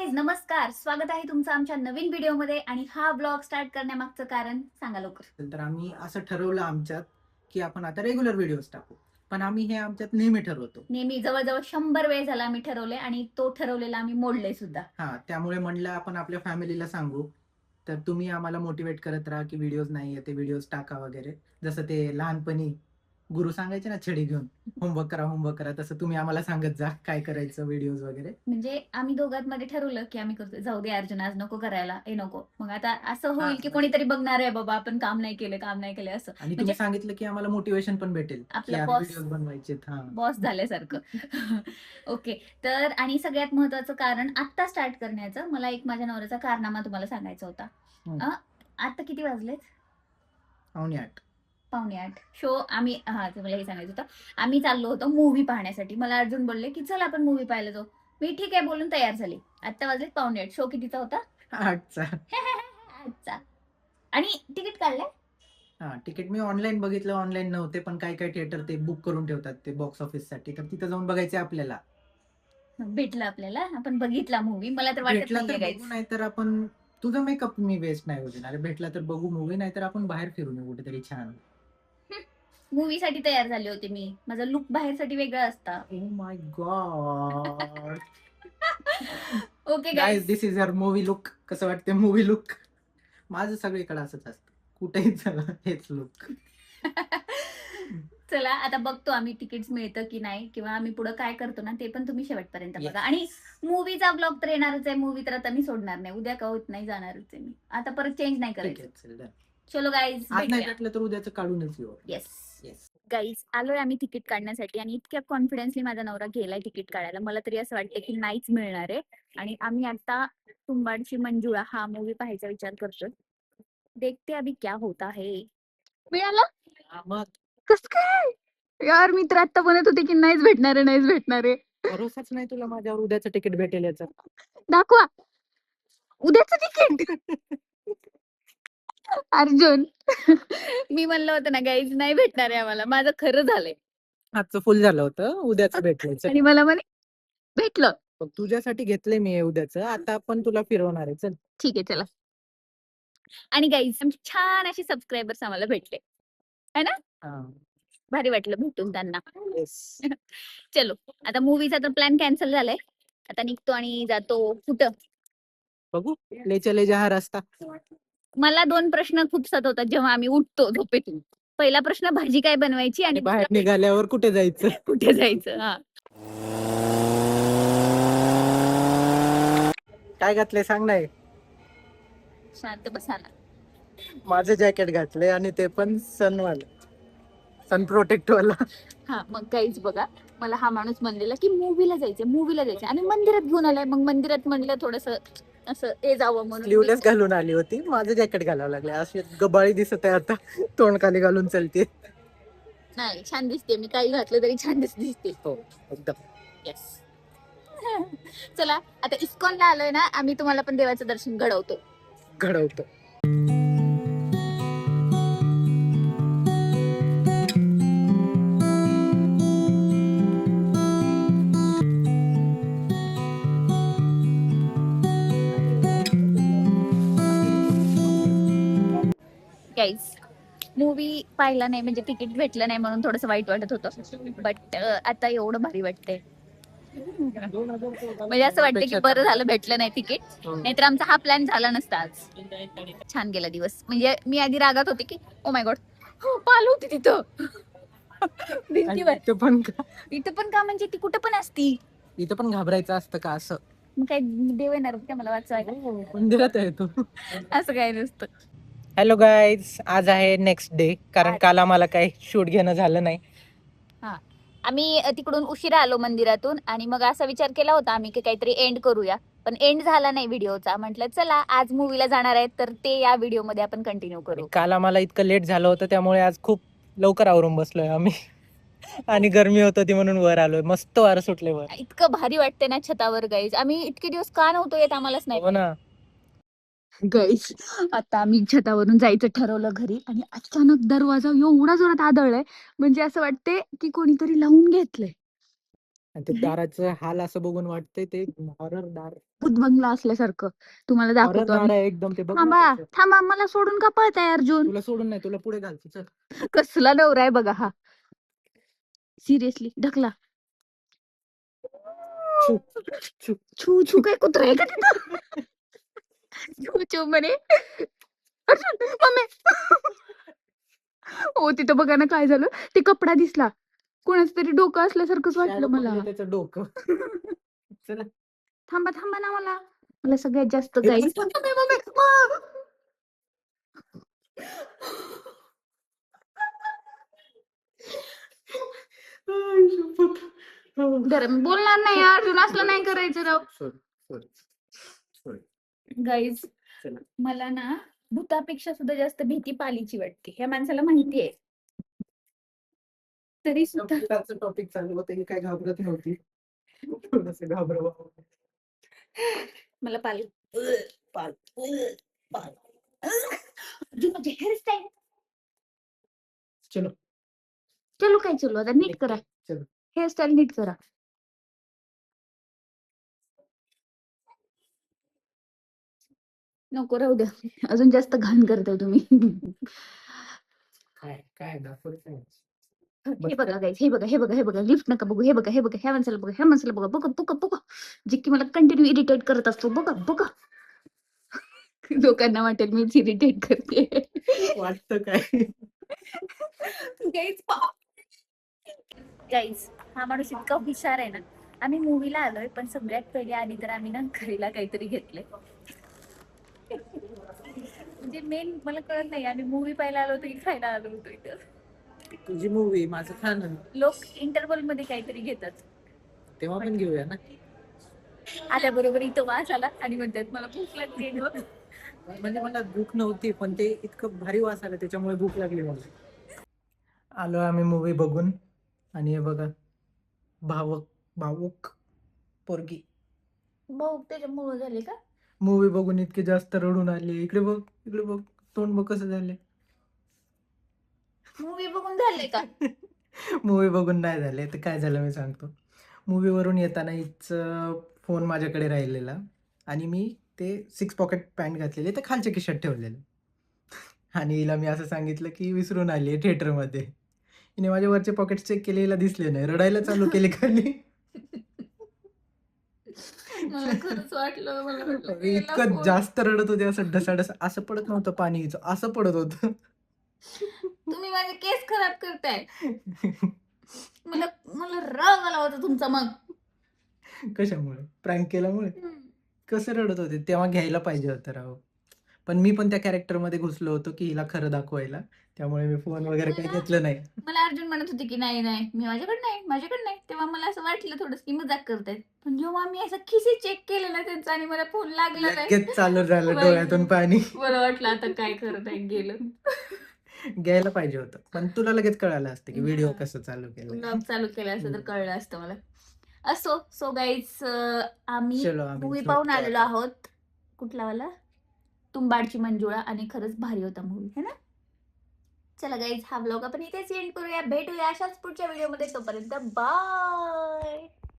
Guys, नमस्कार. स्वागत आहे तुमचं आमच्या नवीन व्हिडिओमध्ये. आणि हा ब्लॉग स्टार्ट करण्यामागचं कारण सांगा लवकर. तर आम्ही असं ठरवलं आमच्यात, की आपण आता रेग्युलर व्हिडिओज टाकू. पण आम्ही हे आमच्यात नेहमी ठरवतो. नेहमी जवळ-जवळ 100 वेळ झाला आम्ही ठरवलंय आणि तो ठरवलेला आम्ही मोडलंय सुद्धा. त्यामुळे म्हणलं आपण आपल्या फॅमिलीला सांगू. तर तुम्ही आम्हाला मोटिव्हेट करत राहा, की व्हिडिओज नाहीये ते व्हिडिओज टाका वगैरे. जसं ते लहानपणी गुरु सांगायचे ना छडी घेऊन, होमवर्क करा, होमवर्क करा. तसं तुम्ही आम्हाला सांगत जा काय करायचं व्हिडिओज वगैरे. म्हणजे आम्ही दोघांमध्ये ठरवलं, की आम्ही करतोय. जाऊ दे अर्जुन, आज नको करायला, हे नको. मग आता असं हां, होईल, की कोणीतरी बघणार आहे बाबा आपण काम नाही केलं, काम नाही केलं असं. आणि म्हणजे तुम्ही सांगितलं, की आम्हाला मोटिव्हेशन पण भेटेल, की आपला आज बॉस व्हिडिओज बनवायचेत. बॉस झाल्यासारखं. ओके. तर आणि सगळ्यात महत्वाचं कारण आत्ता स्टार्ट करण्याचं, मला एक माझ्या नवऱ्याचा कारनामा तुम्हाला सांगायचा होता. हं. आता किती वाजलेत? 7:45. 7:45. शो आम्ही ते मला हे सांगायचं होतं. आम्ही चाललो होतो मूव्ही पाहण्यासाठी. मला अर्जुन बोलले, की "चल आपण मूव्ही पाहायला जाऊ." मी ठीक आहे बोलून तयार झाले. आता वाजलेत 7:45. शो कितीचा होता? 8चा. 8चा. आणि तिकीट काढलंय? तिकीट मी ऑनलाईन बघितलं, ऑनलाईन नव्हते. पण काही-काही थिएटर ते बुक करून ठेवतात ते बॉक्स ऑफिससाठी. तर तिथं जाऊन बघायचंय आपल्याला. भेटलं आपल्याला. आपण बघितला मूव्ही. मला तर वाटत भेटला तर नाहीये गाईज. बघू, नाहीतर आपण तुझा मेकअप मी वेस्ट नाही होऊ देणार. भेटला तर बघू मूव्ही, नाहीतर आपण बाहेर फिरून येऊ कुठेतरी छान. मूव्हीसाठी तयार झाले होते मी. माझा लूक बाहेरसाठी वेगळा असता. Oh my God! Okay guys, guys. This is your movie look. कसं वाटतंय मूव्ही लूक? माझं सगळीकडे असंच असतं. कुठेही चला हेच लूक. चला आता बघतो आम्ही तिकीट्स मिळतं की नाही, किंवा आम्ही पुढे काय करतो ना ते पण तुम्ही शेवटपर्यंत बघा. आणि मूव्हीचा ब्लॉग तर येणारच आहे. मूव्ही तर आता मी सोडणार नाही. उद्या का होत नाही जाणारच आहे मी. आता परत चेंज नाही ठीक करायचं. आहे, चल डन. चलो गाईज, आज नाही भेटूया. भेटलं तर उद्याचं काढूनच येऊ. येस. येस. गाईज, आलोय आम्ही तिकीट काढण्यासाठी आणि इतक्या कॉन्फिडन्सली माझा नवरा गेलाय तिकीट काढायला. मला तरी असं वाटतं की नाहीच मिळणार आहे. आणि आम्ही आता तुंबाडची मंजुळा हा मूव्ही पाहायचा विचार करतोय. देखते अभी क्या होता है. मिळालं? मग कसं काय? यार मी तर आता म्हणत होते की नाहीच भेटणार आहे, नाहीच भेटणार आहे. भरोसाच नाही तुला माझ्यावर उद्याचं तिकीट भेटेल याचा. दाखवा. उद्याचं तिकीट. अर्जुन. मी म्हणलं होतं ना गाईज नाही भेटणार आहे आम्हाला. माझं खरं झालंय. आजचं फुल झालं होतं, उद्याचं भेटलंय. चल. आणि मला म्हणे भेटलं. बघ, तुझ्यासाठी घेतलंय मी हे उद्याचं. आता आपण तुला फिरवणार आहे. चल. ठीक आहे चला. आणि गाईज आमचे छान असे सबस्क्रायबर्स आम्हाला भेटले. है ना? हां. भारी वाटलं भेटून त्यांना. येस. चलो. आता मूव्हीचा तर प्लॅन कॅन्सल झालाय. आता निघतो आणि जातो कुठं? बघू. ले चले जहाँ रास्ता. मला 2 प्रश्न खूप सतावतात जेव्हा आम्ही उठतो झोपेतून. पहिला प्रश्न भाजी काय बनवायची आणि आणि दुसरा बाहेर प्रश्न निघाल्यावर कुठे जायचं? कुठे जायचं? हां. काय घातलंय सांग ना हे? शांत बसा ना. माझं जॅकेट घातलंय आणि ते पण सनवालं. सन प्रोटेक्ट वाला. हां, मग काहीच बघा. मला हा माणूस म्हणलेला की मूव्हीला जायचं, मूव्हीला जायचं आणि मंदिरात घेऊन आलाय. मग मंदिरात म्हणलं थोडंसं असं ते जावं म्हणून मी स्लीवलेस घालून आली होती. माझं जॅकेट घालावं लागलं. अशी गबाळी दिसत आहे आता. तोंड खाली घालून चलते. नाही, छान दिसते. मी काही घातलं तरी छान दिसते. हो, एकदम. येस. चला आता इस्कॉनला आलोय ना, आम्ही तुम्हाला पण देवाचं दर्शन घडवतो. घडवतो. गाईज, मूव्ही पाहिला नाही म्हणजे तिकीट भेटलं नाही म्हणून थोडंसं वाईट वाटत होतं. बट आता एवढं भारी वाटतंय. म्हणजे असं वाटतं की बरं झालं भेटलं नाही तिकीट. नाहीतर आमचा हा प्लॅन झाला नसता आज. छान गेला दिवस. म्हणजे मी आधी रागात होते की ओ माय गॉड पाल होती तिथं. भिंतीवर. इथं पण का म्हणजे ती कुठं पण असती. इथं पण घाबरायचं असतं का असं? मग काय देव येणार होते मला वाचायला? मंदिरात आहे तू. असं काय नसतं. हॅलो गाईज, आज आहे नेक्स्ट डे. कारण काल आम्हाला काही शूट घेणं झालं नाही. हा, आम्ही तिकडून उशिरा आलो मंदिरातून आणि मग असा विचार केला होता आम्ही की काहीतरी एंड करूया, पण एंड झाला नाही व्हिडिओचा. म्हटलं चला आज मूवीला जाणार आहे तर ते या व्हिडिओ मध्ये आपण कंटिन्यू करू. काल आम्हाला इतकं लेट झालं होतं, त्यामुळे आज खूप लवकर आवरून बसलोय आम्ही. आणि गरमी होत होती म्हणून वर आलोय. मस्त वारं सुटले वर. इतकं भारी वाटतंय ना छतावर गाईज. आम्ही इतके दिवस का नव्हतो येत आम्हालाच नाही. हो ना. गाईज, आता आम्ही छतावरून जायचं ठरवलं घरी आणि अचानक दरवाजा एवढा जोरात आदळलाय म्हणजे असं वाटते की कोणीतरी लावून घेतलंय. आणि ते दाराचं हाल असं बघून वाटतंय ते हॉरर दार. भूतबंगला असल्यासारखं. तुम्हाला हॉरर दाखवतो दार आम्ही. आहे एकदम ते, बघ ना थांबा कसं. थांबा, मला सोडून का पळताय अर्जुन? तुला सोडून नाही, तुला पुढे घालतो चल. कसला नवरा आहे बघा हा. सिरियसली ढकला. छू, छू. छू छू काय कुत्रा आहे का तिथं? छू छू म्हणे. अर्जुन, मम्मी. हो तिथं बघा ना काय झालं, ते कपडा दिसला, कोणाचं तरी डोकं असल्यासारखंच वाटलं Shadow मला. पडलं त्याचं डोकं. चला. थांबा थांबा ना, मला मला सगळ्यात जास्त हे गाईस. बघ, आई शपथ. बोलणार नाही अर्जुन, असलं नाही करायचं राव. Sorry, sorry, sorry. गाईज चला. मला ना भूतापेक्षा सुद्धा जास्त भीती पालीची वाटते, ह्या माणसाला माहिती आहे. तरी सुद्धा भूताचं टॉपिक चालू होतं, ही काय घाबरत नव्हती. थोडस घाबरवा. मला पाल पाल पाल. अर्जुन माझी हेअरस्टाईल. चलो चलो काय चलो, आता नीट करा चलो. हेअरस्टाईल, नीट करा. नको राहू द्या, अजून जास्त घाण करताय तुम्ही. काय काय दाखवत नाही. हे बघा गाईज, हे बघा हे बघा हे बघा, लिफ्ट नका बघू, हे बघा हे बघा, ह्या माणसाला बघा, ह्या माणसाला बघा, बघा बघा बघा, जे की मला कंटिन्यू इरिटेट करत असतो, बघा बघा. लोकांना वाटेल मीच इरिटेट करते. वाटतं काय. गाईज गाईज, हा माणूस इतका हुशार आहे ना. आम्ही मूवीला आलोय, पण सगळ्यात पहिले आधी तर आम्ही ना घरीला काहीतरी घेतलंय. म्हणजे मेन मला कळत नाही, आम्ही मूवी पाहायला आलो होतो की खायला आलो होतो इथं. तुझी मूवी माझं खाणं. लोक इंटरवल मध्ये काहीतरी घेतात, तेव्हा पण घेऊया ना. आल्याबरोबर इथं वास आला आणि म्हणतात मला भूक लागते. म्हणजे मला भूक नव्हती, पण ते इतकं भारी वास आला त्याच्यामुळे भूक लागली मला. आलो आम्ही मूवी बघून, आणि हे बघा भावुक पोरगी भाऊ त्याच्यामुळे झाले का? मूवी बघून इतके जास्त रडून आले. इकडे बघ, इकडे बघ, तोंड बघ कसं झाले. मूवी बघून झाले का? मूवी बघून नाही झाले तर काय झालं मी सांगतो. मूवीवरून येताना हिच फोन माझ्याकडे राहिलेला, आणि मी ते 6 पॉकेट पॅन्ट घातलेले ते खालच्या खिशात ठेवलेलं, आणि हिला मी असं सांगितलं की विसरून आली आहे थिएटरमध्ये. हिने माझे वरचे पॉकेट चेक केले, हिला दिसले नाही, रडायला चालू केले खाली. मला खरंच वाटलं, मला वाटलं अरे, की याला इतकं फोन- जास्त रडत होते, असं ढसाढस असं पडत नव्हतं पाणी हिचं, असं पडत होतं. तुम्ही माझे केस खराब करताय. मला मला राग आला होता तुमचा मग. कशामुळे? प्रँक केल्यामुळे? कसं रडत होते तेव्हा, घ्यायला पाहिजे होतं राव. पण मी पण त्या कॅरेक्टरमध्ये घुसलो होतो की हिला खरं दाखवायला, त्यामुळे मी फोन वगैरे काही घेतलं नाही. मला अर्जुन म्हणत होते की नाही नाही मी माझ्याकडे नाही, तेव्हा मला असं वाटलं थोडस की मजाक करतायत. पण जेव्हा मी असं खिसे चेक केले ना त्यांचा आणि मला फोन लागला नाही, लगेच चालू झालं बाई, डोळ्यातून पाणी. बरं वाटलं आता काय करत आहे गेलं. घ्यायला पाहिजे होतं, पण तुला लगेच कळालं असतं की व्हिडिओ कसं चालू केलं. ब्लॉग चालू केला असतं तर कळलं असतं मला. असो सो गाईज, आम्ही चलो आम्ही मूवी झोपतो पाहून आलेलो आता. आहोत. कुठला वाला? तुंबाडची मंजुळा, आणि खरंच भारी होता मूवी है ना. चला गाईज, हा ब्लॉग आपण इथेच एंड करूया. भेटूया अशाच पुढच्या व्हिडिओमध्ये, तोपर्यंत बाय.